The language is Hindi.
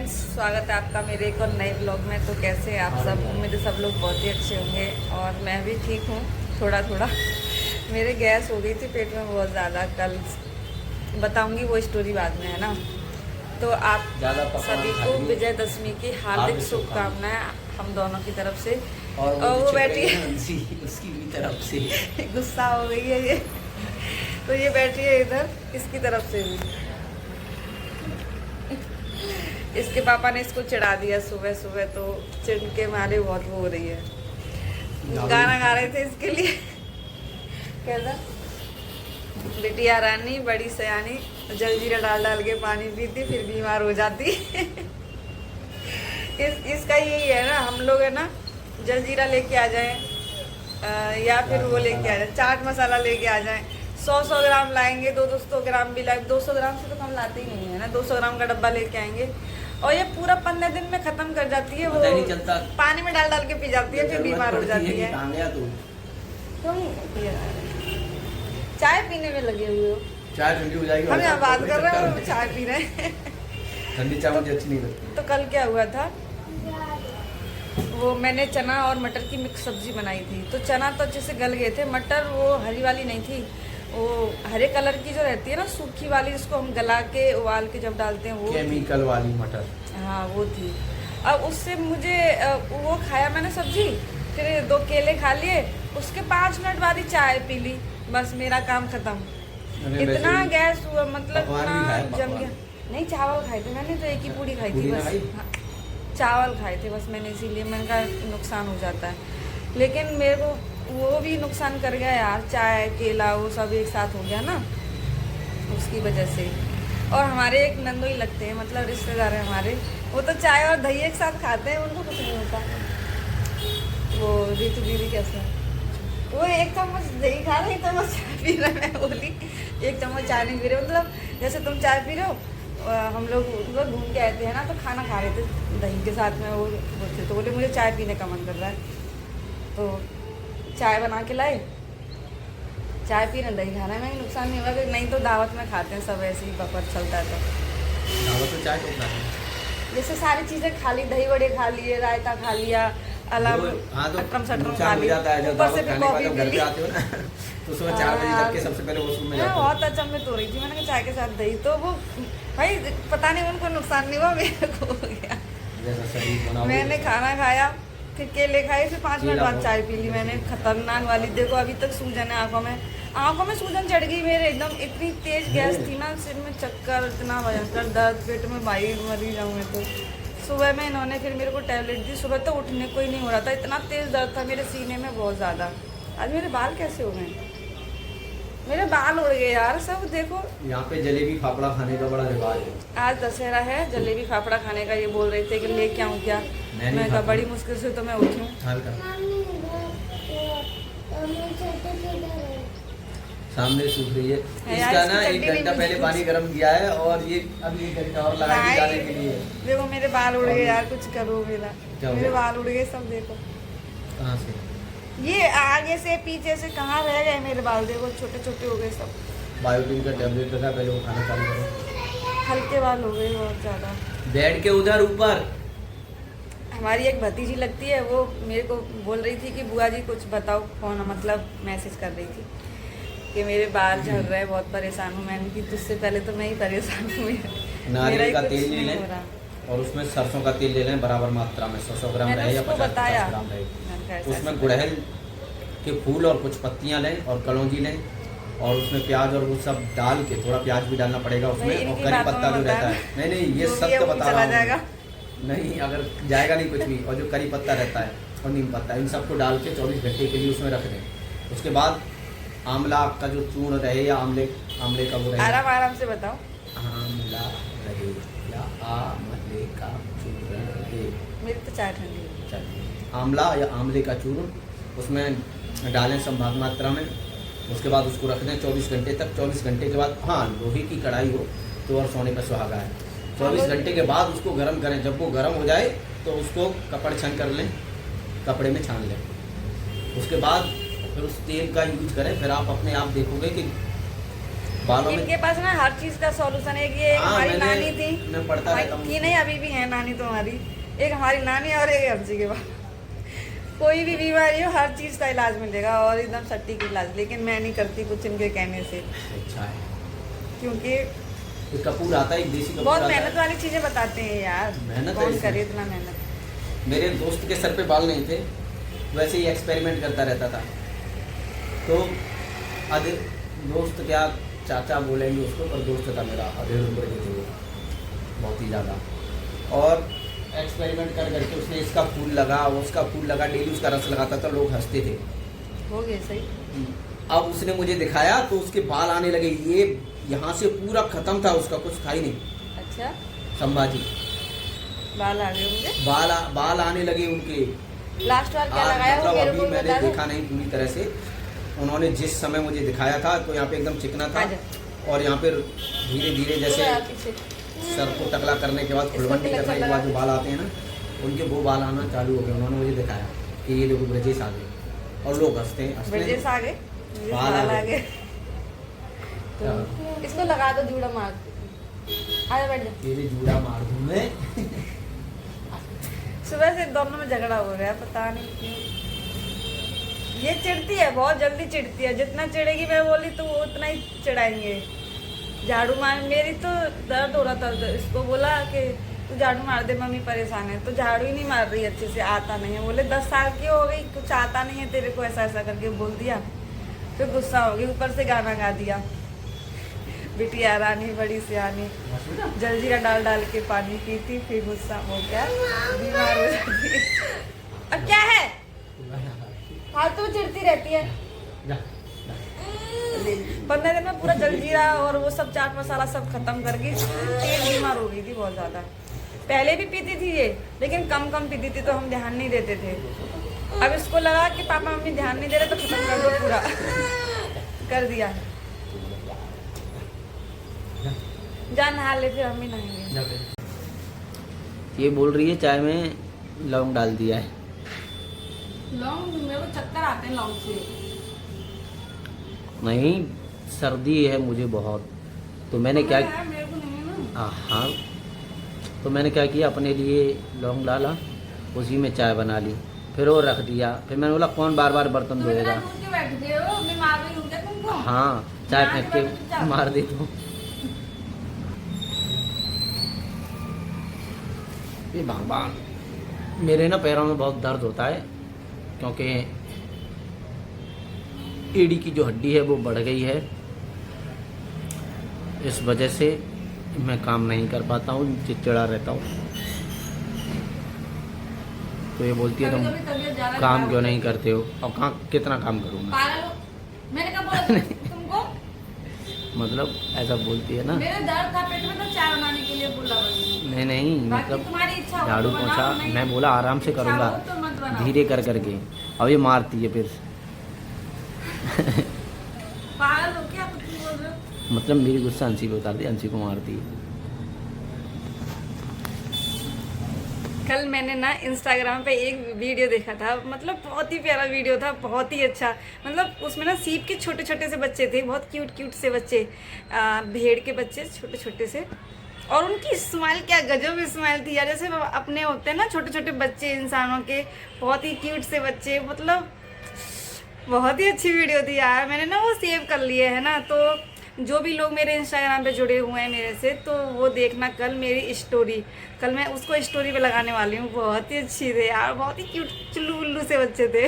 फ्रेंड्स, स्वागत है आपका मेरे एक और नए ब्लॉग में। तो कैसे हैं आप सब? उम्मीद है सब लोग बहुत ही अच्छे होंगे और मैं भी ठीक हूँ। थोड़ा थोड़ा मेरे गैस हो गई थी पेट में बहुत ज़्यादा। कल बताऊंगी वो स्टोरी बाद में, है ना। तो आप सभी को विजयदशमी की हार्दिक शुभकामनाएं हम दोनों की तरफ से। और वो बैठी है उसकी भी तरफ से गुस्सा हो गई है ये। तो ये बैठी है इधर, इसकी तरफ से भी। इसके पापा ने इसको चिढ़ा दिया सुबह सुबह, तो चिढ़ के मारे बहुत वो हो रही है। गाना गा रहे थे इसके लिए। कैसा? बिटिया रानी बड़ी सयानी, जलजीरा डाल डाल के पानी पीती फिर बीमार हो जाती। इसका यही है ना, हम लोग है ना जलजीरा लेके आ जाएं या फिर वो लेके आ जाए चाट मसाला लेके आ जाएं, 100 ग्राम लाएंगे, 200 ग्राम भी लाएंगे। 200 ग्राम से तो कम लाते ही नहीं है ना। 200 ग्राम का डब्बा लेके आएंगे और ये पूरा 15 दिन में खत्म कर जाती है। वो नहीं चलता, पानी में डाल डाल के पी जाती है, फिर बीमार हो जाती है। तुम चाय पीने में लगे हुए हो। चाय ठंडी हो जाएगी। हम यहाँ बात कर रहे हैं, चाय पी रहे हैं। ठंडी चाय मुझे अच्छी नहीं लगती। तो कल क्या हुआ था, वो मैंने चना और मटर की मिक्स सब्जी बनाई थी। तो चना तो अच्छे से गल गए थे, मटर वो हरी वाली नहीं थी, वो हरे कलर की जो रहती है ना, सूखी वाली, जिसको हम गला के उबाल के जब डालते हैं वो केमिकल वाली मटर। हाँ वो थी। अब उससे मुझे वो खाया मैंने सब्जी, फिर 2 केले खा लिए, उसके 5 मिनट बाद ही चाय पी ली, बस मेरा काम खत्म। इतना गैस हुआ, मतलब इतना जम गया। नहीं, चावल खाए थे मैंने, तो एक ही पूड़ी खाई थी बस। हाँ, चावल खाए थे बस मैंने, इसीलिए मैंने कहा नुकसान हो जाता है। लेकिन मेरे को वो भी नुकसान कर गया यार, चाय केला वो सब एक साथ हो गया ना, उसकी वजह से। और हमारे एक नंदोई लगते हैं, मतलब रिश्तेदार हैं हमारे, वो तो चाय और दही एक साथ खाते हैं, उनको कुछ नहीं होता। वो ऋतु दीदी कैसा, वो 1 चम्मच दही खा रहे, 1 चम्मच चाय पी रहे। मैं बोली 1 चम्मच चाय नहीं पी रहे, मतलब जैसे तुम चाय पी रहे हो, हम लोग घूम के आए थे है ना, तो खाना खा रहे थे दही के साथ में, वो थे, तो बोले मुझे चाय पीने का मन कर रहा है, तो चाय बना के लाए। चाय पीने दही खाना है, मैं नुकसान नहीं होगा, नहीं तो दावत में खाते हैं सब, ऐसे ही बपर चलता है। तो दावत में चाय तो खाते हैं, जैसे सारी चीज़ें खा ली, दही बड़े खा लिए, रायता खा लिया, अलाव अटरम सटरम खा लिया, ऊपर से फिर कॉफी पी ली। तो सुबह 4 बजे तक के सबसे पहले वॉशरूम में जाते हैं। बहुत अचंभित हो रही थी, मैंने कहा चाय के साथ दही, तो वो भाई पता नहीं उनको नुकसान नहीं हुआ, मेरे को हो गया। मैंने खाना खाया, फिर केले खाए, फिर 5 मिनट बाद चाय पी ली मैंने। खतरनाक वाली, देखो अभी तक सूजन है आंखों में सूजन चढ़ गई मेरे एकदम। इतनी तेज गैस थी ना, सिर में चक्कर, इतना भयंकर दर्द, पेट में भाई मरी जाऊँ मैं तो। सुबह में इन्होंने फिर मेरे को टैबलेट दी, सुबह तो उठने को ही नहीं हो रहा था, इतना तेज दर्द था मेरे सीने में बहुत ज़्यादा। आज मेरे बाल कैसे हो गए, मेरे बाल उड़ गए यार सब। देखो यहाँ पे जलेबी फाफड़ा खाने का बड़ा रिवाज है। आज दशहरा है, जलेबी फाफड़ा खाने का ये बोल रहे थे कि लेके आऊँ क्या। मैं कहा बड़ी मुश्किल से तो मैं उठी हूँ। सामने सूख रही है, इसका ना 1 घंटा पहले पानी गर्म किया है और ये अभी 1 घंटा और लगा के जाने के लिए। देखो मेरे बाल उड़ गए यार, कुछ करो मेरा, मेरे बाल उड़ गए सब। देखो कहाँ से, ये आगे से पीछे से कहाँ रह गए मेरे बाल, देखो छोटे छोटे हो गए सब। बायोटिन का टैबलेट रखा, पहले वो खाना चालू करो। हल्के बाल हो गए बहुत ज़्यादा। बेड के उधर ऊपर हमारी एक भतीजी लगती है, वो मेरे को बोल रही थी कि बुआ जी कुछ बताओ, फोन मतलब मैसेज कर रही थी कि मेरे बाल झड़ रहे हैं, बहुत परेशान हूँ। मैंने कि तुझसे पहले तो मैं ही परेशान हूँ। नारियल का तेल ले लें और उसमें सरसों का तेल ले लें बराबर मात्रा में, 100 ग्राम रहे या 50 ग्राम रहे। उसमें गुड़हल के फूल और कुछ पत्तियाँ लें और कलौंजी लें, और उसमें प्याज और वो सब डाल के, थोड़ा प्याज भी डालना पड़ेगा उसमें, और करी पत्ता जो रहता है, नहीं ये सब तो बता रहा हूँ, नहीं अगर जाएगा नहीं कुछ भी, और जो करी पत्ता रहता है और नीम पत्ता, इन सबको डाल के 24 घंटे के लिए उसमें रख दें। उसके बाद आंवला का जो चूर्ण रहे या आंवले का वो रहे, आराम से बताओ, आंवला रहे या आंवले का चूर्ण रहे, मेरी तो चाय ठंडी है। आंवला या आंवले का चूर्ण उसमें डालें संभाग मात्रा में। उसके बाद उसको रख दें 24 घंटे तक। 24 घंटे के बाद, हाँ लोहे की कढ़ाई हो तो और सोने का सुहागा है। 24 घंटे के बाद उसको गर्म करें, जब वो गर्म हो जाए तो उसको कपड़ छन कर लें, कपड़े में छान लें। उसके बाद फिर उस तेल का यूज करें, फिर आप अपने आप देखोगे कि बालों में इनके पास ना हर चीज का सॉल्यूशन है। ये हाँ, हमारी मैं नानी थी, पढ़ता रहता हूँ। थी नहीं, अभी भी है नानी तो हमारी, एक हमारी नानी और एक हंसी के बाद कोई भी बीमारी हो हर चीज का इलाज मिलेगा और एकदम सटीक इलाज। लेकिन मैं नहीं करती कुछ इनके कहने से, अच्छा है। क्योंकि एक कपूर आता है, एक देसी कपूर बहुत आता है। मेहनत वाली चीजें बताते हैं यार, मेहनत है कौन इसमें। करे इतना मेहनत। मेरे दोस्त के सर पे बाल नहीं थे, वैसे ही एक्सपेरिमेंट करता रहता था। तो अधिक दोस्त क्या चाचा बोलेंगे उसको, पर दोस्त था मेरा, 1.5 उम्र के थे वो, बहुत ही ज़्यादा। और एक्सपेरिमेंट कर करके उसने इसका फूल लगा, उसका फूल लगा, डेली उसका रस लगाता था, लोग हंसते थे। हो गए सही। अब उसने मुझे दिखाया तो उसके बाल आने लगे, ये यहाँ से पूरा खत्म था, उसका कुछ था ही नहीं। अच्छा, संभाजी बाल आ गए मुझे, बाल आने लगे उनके। लास्ट बार क्या आज लगाया हो मतलब मेरे अभी को मैंने बता दो। देखा नहीं पूरी तरह से। उन्होंने जिस समय मुझे दिखाया था तो यहाँ पे एकदम चिकना था, और यहाँ पे धीरे धीरे जैसे पूरा पीछे। सर को टकला करने के बाद, फुलवंडी करने के बाद जो बाल आते हैं ना, उनके वो बाल आना चालू हो गए। उन्होंने मुझे दिखाया कि ये देखो ब्रजेश आ गए, और लोग हंसते हैं ब्रजेश आ गए, बाल आ बाल आ गए। गए। तो इसको लगा दो, जूड़ा मार दो। आजा बैठ जा। तेरे जूड़ा मार दूं मैं। सुबह से दोनों में झगड़ा हो रहा है, पता नहीं क्यों। ये चिढ़ती है, बहुत जल्दी चिढ़ती है। जितना चिढ़ेगी मैं बोली तो वो उतना ही चिढ़ाएंगे। झाड़ू मार, मेरी तो दर्द हो रहा था, इसको बोला कि तू झाड़ू मार दे, मम्मी परेशान है, तो झाड़ू ही नहीं मार रही अच्छे से, आता नहीं है। बोले 10 साल की हो गई, कुछ आता नहीं है तेरे को, ऐसा ऐसा करके बोल दिया। फिर गुस्सा हो गई, ऊपर से गाना गा दिया, बिटिया रानी बड़ी सियानी, जलजीरा डाल डाल के पानी पीती, फिर गुस्सा हो गया, बीमार हो जाती। अब क्या है, फालतू चिढ़ती रहती है। 15 दिन में पूरा जलजीरा और वो सब चाट मसाला सब खत्म कर गई, तेज बीमार हो गई थी बहुत ज्यादा। पहले भी पीती थी ये, लेकिन कम कम पीती थी तो हम ध्यान नहीं देते थे। अब इसको लगा कि पापा मम्मी ध्यान नहीं दे रहे तो खत्म कर दो पूरा। कर दिया, जा नहा ले, फिर हम भी नहाएंगे। ये बोल रही है चाय में लौंग डाल दिया है। लौंग, मेरे को चक्कर आते हैं लौंग से। नहीं, सर्दी है मुझे बहुत, तो मैंने क्या मेरे को नहीं है ना। हाँ, तो मैंने क्या किया, अपने लिए लौंग डाला, उसी में चाय बना ली, फिर वो रख दिया। फिर मैंने बोला कौन बार बार बर्तन धोएगा। बैठ गए हो, बीमार नहीं हो गया तुमको? हाँ, चाय फेंक के मार दी तू। ये भगवान, मेरे ना पैरों में बहुत दर्द होता है, क्योंकि एड़ी की जो हड्डी है वो बढ़ गई है। इस वजह से मैं काम नहीं कर पाता हूँ, चिड़चिड़ा रहता हूँ। तो ये बोलती है तुम काम क्यों नहीं करते हो, और कहाँ कितना काम करूँगा। पागल हो, मैंने कब बोला तुमको? मतलब ऐसा बोलती है ना। मेरे दर्द था पेट में तो चाय बनाने के लिए बोला बस। नहीं, बाकी मतलब तुम्हारी इच्छा हो झाड़ू तो बनाओ, पोछा नहीं मैं बोला आराम से इच्छा करूँगा, हो तो मत बनाओ। धीरे कर करके। अब ये मारती है फिर। पागल हो क्या तुम बोल रहे हो? मतलब मेरी गुस्सा अंशी पे उतारती है, अंशी को मारती है। कल मैंने ना इंस्टाग्राम पे एक वीडियो देखा था, मतलब बहुत ही प्यारा वीडियो था, बहुत ही अच्छा। मतलब उसमें ना सीप के छोटे छोटे से बच्चे थे, बहुत क्यूट क्यूट से बच्चे, भेड़ के बच्चे छोटे छोटे से। और उनकी स्माइल, क्या गजब स्माइल थी यार, जैसे अपने होते हैं ना छोटे छोटे बच्चे इंसानों के, बहुत ही क्यूट से बच्चे। मतलब बहुत ही अच्छी वीडियो थी यार, मैंने ना वो सेव कर लिए है ना। तो जो भी लोग मेरे इंस्टाग्राम पे जुड़े हुए हैं मेरे से, तो वो देखना कल मेरी स्टोरी, कल मैं उसको स्टोरी पे लगाने वाली हूँ। बहुत ही अच्छी थे यार, बहुत ही क्यूट चुल्लू उल्लू से बच्चे थे।